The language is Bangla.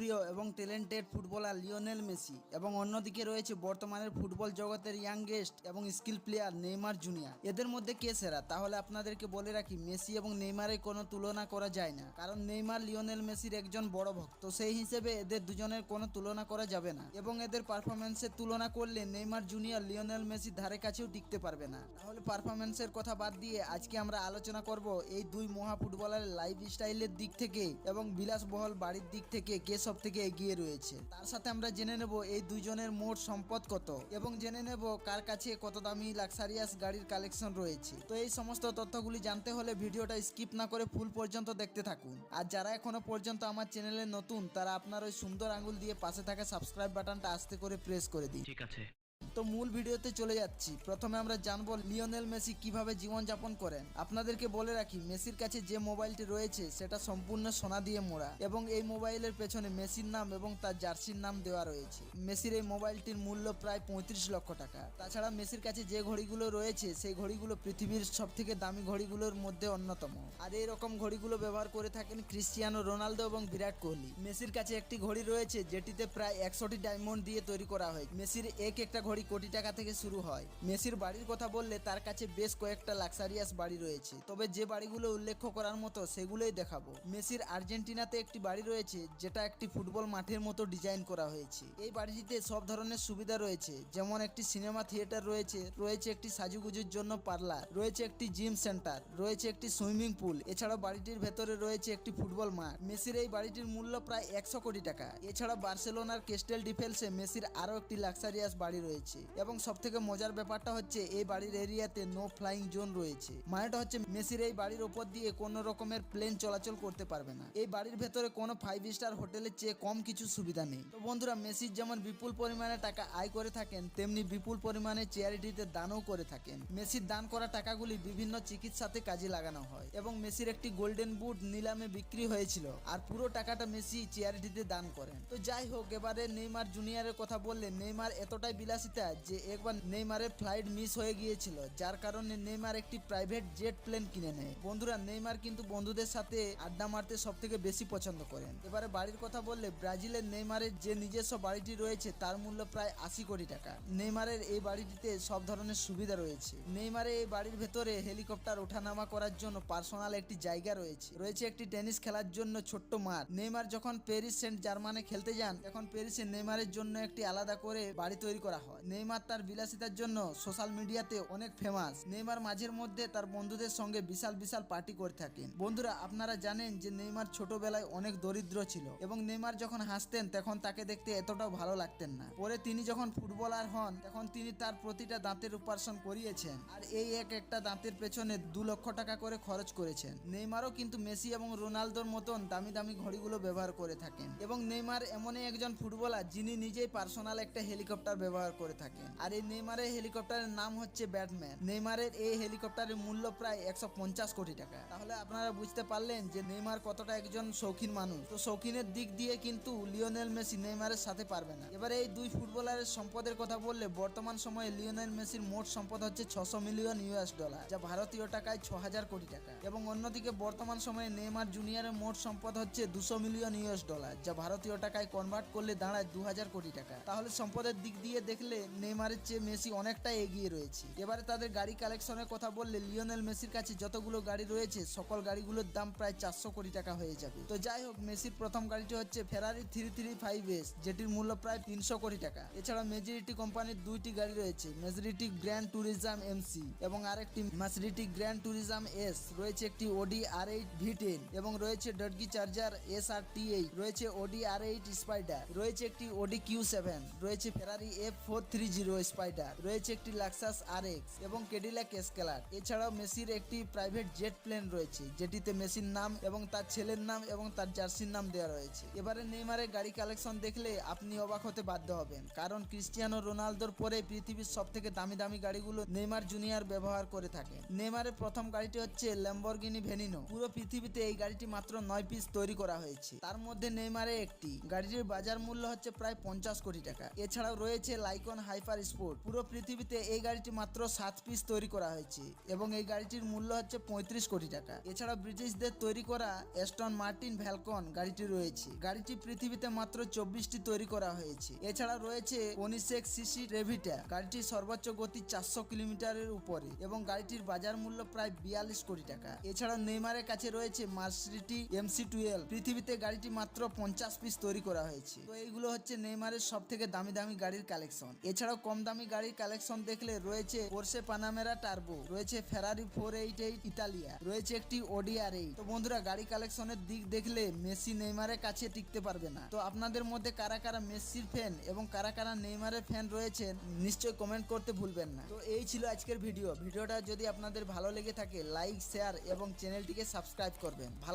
জনপ্রিয় এবং ট্যালেন্টেড ফুটবলার লিওনেল মেসি এবং অন্যদিকে রয়েছে বর্তমানের ফুটবল জগতের ইয়াংগেস্ট এবং স্কিল প্লেয়ার নেইমার জুনিয়র। এদের মধ্যে কে সেরা? তাহলে আপনাদেরকে বলে রাখি, মেসি এবং নেইমারের কোনো তুলনা করা যায় না, কারণ নেইমার লিওনেল মেসির একজন বড় ভক্ত। সেই হিসেবে এদের দুজনের কোনো তুলনা করা যাবে না এবং এদের পারফরমেন্সের তুলনা করলে নেইমার জুনিয়র লিওনেল মেসির ধারে কাছেও টিকতে পারবে না। তাহলে পারফরমেন্সের কথা বাদ দিয়ে আজকে আমরা আলোচনা করব এই দুই মহা ফুটবলারের লাইফ স্টাইলের দিক থেকে এবং বিলাসবহুল বাড়ির দিক থেকে কে সব থেকে এগিয়ে রয়েছে। তার সাথে আমরা জেনে নেব এই দুইজনের মোট সম্পদ কত এবং জেনে নেব কার কাছে কত দামি লাক্সারিয়াস গাড়ির কালেকশন রয়েছে। তো এই সমস্ত তথ্যগুলি জানতে হলে ভিডিওটা স্কিপ না করে ফুল পর্যন্ত দেখতে থাকুন। আর যারা এখনো পর্যন্ত আমার চ্যানেলে নতুন, তারা আপনার ওই সুন্দর আঙ্গুল দিয়ে পাশে থাকা সাবস্ক্রাইব বাটনটা আস্তে করে প্রেস করে দিন। ঠিক আছে। তো মূল ভিডিওতে চলে যাচ্ছি। প্রথমে আমরা জানবো লিওনেল মেসি কিভাবে জীবনযাপন করেন। আপনাদেরকে বলে রাখি, মেসির কাছে যে মোবাইলটি রয়েছে সেটা সম্পূর্ণ সোনা দিয়ে মোড়া এবং এই মোবাইলের পেছনে মেসির নাম এবং তার জার্সির নাম দেওয়া রয়েছে। মেসির এই মোবাইলটির মূল্য প্রায় 35 লক্ষ টাকা। তাছাড়া মেসির কাছে যে ঘড়িগুলো রয়েছে সেই ঘড়িগুলো পৃথিবীর সব থেকে দামি ঘড়িগুলোর মধ্যে অন্যতম। আর এই রকম ঘড়িগুলো ব্যবহার করে থাকেন ক্রিস্টিয়ানো রোনালদো এবং বিরাট কোহলি। মেসির কাছে একটি ঘড়ি রয়েছে যেটিতে প্রায় 100টি ডায়মন্ড দিয়ে তৈরি করা হয়। মেসির একটা ঘড়ি কোটি টাকা থেকে শুরু হয়। মেসির বাড়ির কথা বললে তার কাছে বেশ কয়েকটা লাক্সারিয়াস বাড়ি রয়েছে, তবে যে বাড়িগুলো উল্লেখ করার মতো সেগুলোই দেখাবো। মেসির আর্জেন্টিনাতে একটি বাড়ি রয়েছে যেটা একটি ফুটবল মাঠের মতো ডিজাইন করা হয়েছে। এই বাড়িটিতে সব ধরনের সুবিধা রয়েছে, যেমন একটি সিনেমা থিয়েটার রয়েছে একটি সাজুগুজুর জন্য পার্লার, রয়েছে একটি জিম সেন্টার, রয়েছে একটি সুইমিং পুল। এছাড়াও বাড়িটির ভেতরে রয়েছে একটি ফুটবল মাঠ। মেসির এই বাড়িটির মূল্য প্রায় 100 কোটি টাকা। এছাড়া বার্সেলোনার ক্যাস্টেল ডিফেন্সে মেসির আরও একটি লাক্সারিয়াস বাড়ি রয়েছে এবং সবথেকে মজার ব্যাপারটা হচ্ছে এই বাড়ির এরিয়াতে নো ফ্লাইং জোন রয়েছে। মানেটা হচ্ছে মেসির এই বাড়ির ওপর দিয়ে কোনো রকমের প্লেন চলাচল করতে পারবে না। এই বাড়ির ভেতরে কোনো 5 স্টার হোটেলের চেয়ে কম কিছু সুবিধা নেই। তো বন্ধুরা, মেসির যেমন বিপুল পরিমাণে টাকা আয় করে থাকেন, তেমনি বিপুল পরিমাণে চ্যারিটিতে দানও করে থাকেন। মেসির দান করা টাকাগুলি বিভিন্ন চিকিৎসাতে কাজে লাগানো হয় এবং মেসির একটি গোল্ডেন বুট নিলামে বিক্রি হয়েছিল আর পুরো টাকাটা মেসি চ্যারিটিতে দান করেন। তো যাই হোক, এবারে নেইমার জুনিয়রের কথা বললে নেইমার এতটাই বিলাসিতা যে একবার নেইমারের ফ্লাইট মিস হয়ে গিয়েছিল, যার কারণে নেইমার একটি প্রাইভেট জেট প্লেন কিনে নেয়। বন্ধুরা, নেইমার কিন্তু বন্ধুদের সাথে আড্ডা মারতে সব থেকে বেশি পছন্দ করেন। এবারে বাড়ির কথা বললে ব্রাজিলের নেইমারের যে নিজস্ব বাড়িটি রয়েছে তার মূল্য প্রায় 80 কোটি টাকা। নেইমারের এই বাড়িটিতে সব ধরনের সুবিধা রয়েছে। নেইমারের এই বাড়ির ভেতরে হেলিকপ্টার ওঠানামা করার জন্য পার্সোনাল একটি জায়গা রয়েছে একটি টেনিস খেলার জন্য ছোট্ট মাঠ। নেইমার যখন প্যারিস সেন্ট জার্মানে খেলতে যান, তখন প্যারিসে নেইমারের জন্য একটি আলাদা করে বাড়ি তৈরি করা হয়। নেইমার তার বিলাসিতার জন্য সোশ্যাল মিডিয়াতে অনেক ফেমাস। নেইমার মাঝের মধ্যে তার বন্ধুদের সঙ্গে বিশাল বিশাল পার্টি করে থাকেন। বন্ধুরা, আপনারা জানেন যে নেইমার ছোটবেলায় অনেক দরিদ্র ছিল এবং নেইমার যখন হাসতেন তখন তাকে দেখতে এতটাও ভালো লাগতেন না। পরে তিনি যখন ফুটবলার হন তখন তিনি তার প্রতিটা দাঁতের অপারেশন করিয়েছেন আর এই একটা দাঁতের পেছনে 2 লক্ষ টাকা করে খরচ করেছেন। নেইমারও কিন্তু মেসি এবং রোনালদোর মতন দামি দামি ঘড়িগুলো ব্যবহার করে থাকেন এবং নেইমার এমনই একজন ফুটবলার যিনি নিজেই পার্সোনাল একটা হেলিকপ্টার ব্যবহার করে থাকেন। আর এই নেইমারের হেলিকপ্টারের নাম হচ্ছে ব্যাটম্যান। নেইমারের এই হেলিকপ্টারের মূল্য প্রায় 150 কোটি টাকা। তাহলে আপনারা বুঝতে পারলেন যে নেইমার কতটা একজন শৌখিন মানুষ। তো শৌখিনের দিক দিয়ে কিন্তু লিওনেল মেসি নেইমারের সাথে পারবে না। এবারে এই দুই ফুটবলারের সম্পদের কথা বললে বর্তমান সময়ে লিওনেল মেসির মোট সম্পদ হচ্ছে 600 মিলিয়ন US ডলার, যা ভারতীয় টাকায় 6000 কোটি টাকা এবং অন্যদিকে বর্তমান সময়ে নেইমার জুনিয়রের মোট সম্পদ হচ্ছে 200 মিলিয়ন US ডলার, যা ভারতীয় টাকায় কনভার্ট করলে দাঁড়ায় 2000 কোটি টাকা। তাহলে সম্পদের দিক দিয়ে দেখলে নেইমারের চেয়ে মেসি অনেকটাই এগিয়ে রয়েছে। এবারে তাদের গাড়ি কালেকশনের কথা বললে লিওনেল মেসির কাছে যতগুলো গাড়ি রয়েছে সকল গাড়িগুলোর দাম প্রায় 400 কোটি টাকা হয়ে যাবে। তো যাই হোক, মেসির প্রথম গাড়িটি হচ্ছে ফেরারি 335S, যেটির মূল্য প্রায় 300 কোটি টাকা। এছাড়া মেজরিটি কোম্পানির 2টি গাড়ি রয়েছে, মেজরিটি গ্র্যান্ড ট্যুরিজম MC এবং আরেকটি মাসরিটি গ্র্যান্ড ট্যুরিজম S, রয়েছে একটি Audi R8 V10 এবং রয়েছে ডডগি চার্জার SRT8, রয়েছে Audi R8 স্পাইডার, রয়েছে একটি Audi Q7, রয়েছে ফেরারি F430 স্পাইডার, রয়েছে একটি লাক্সাস RX এবং ক্যাডিলাক এসকেলার। এছাড়াও মেসির একটি প্রাইভেট জেট প্লেন রয়েছে যেটিতে মেসির নাম এবং তার ছেলের নাম এবং তার জার্সির নাম দেওয়া রয়েছে। এবারে নেইমারের গাড়ি কালেকশন দেখলে আপনি অবাক হতে বাধ্য হবেন, কারণ ক্রিস্টিয়ানো রোনালদোর পরে পৃথিবীর সব থেকে দামি দামি গাড়িগুলো নেইমার জুনিয়র ব্যবহার করে থাকে। নেইমারের প্রথম গাড়িটি হচ্ছে ল্যাম্বরগিনি ভেনিনো। পুরো পৃথিবীতে এই গাড়িটি মাত্র 9 পিস তৈরি করা হয়েছে, তার মধ্যে নেইমারের একটি। গাড়িটির বাজার মূল্য হচ্ছে প্রায় 50 কোটি টাকা। এছাড়াও রয়েছে লাইকো ফ্যালকন হাইপার স্পোর্ট। পুরো পৃথিবীতে এই গাড়িটি মাত্র 7 পিস তৈরি করা হয়েছে এবং এই গাড়িটির মূল্য হচ্ছে 35 কোটি টাকা। এছাড়া ব্রিটিশদের তৈরি করা অ্যাস্টন মার্টিন ফ্যালকন গাড়িটি রয়েছে। গাড়িটি পৃথিবীতে মাত্র 24টি তৈরি করা হয়েছে। এছাড়া রয়েছে কনিসেক সিসি রেভিটা, গাড়িটির সর্বোচ্চ গতি 400 কিলোমিটারের উপরে এবং গাড়িটির বাজার মূল্য প্রায় 42 কোটি টাকা। এছাড়া নেইমারের কাছে রয়েছে মার্সিডিজ MC12। পৃথিবীতে গাড়িটি মাত্র 50 পিস তৈরি করা হয়েছে। তো এইগুলো হচ্ছে নেইমারের সব থেকে দামি দামি গাড়ির কালেকশন। এছাড়াও কম দামি গাড়ির কালেকশন দেখলে রয়েছে পোর্শে পানামেরা টার্বো, রয়েছে ফেরারি 488 ইতালিয়া, রয়েছে একটি অডি R8। তো বন্ধুরা, গাড়ি কালেকশনের দিক দেখলে মেসি নেইমারের কাছে টিকতে পারবে না। তো আপনাদের মধ্যে কারা কারা মেসির ফ্যান এবং কারা কারা নেইমারের ফ্যান রয়েছেন নিশ্চয়ই কমেন্ট করতে ভুলবেন না। তো এই ছিল আজকের ভিডিওটা যদি আপনাদের ভালো লেগে থাকে লাইক, শেয়ার এবং চ্যানেলটিকে সাবস্ক্রাইব করবেন।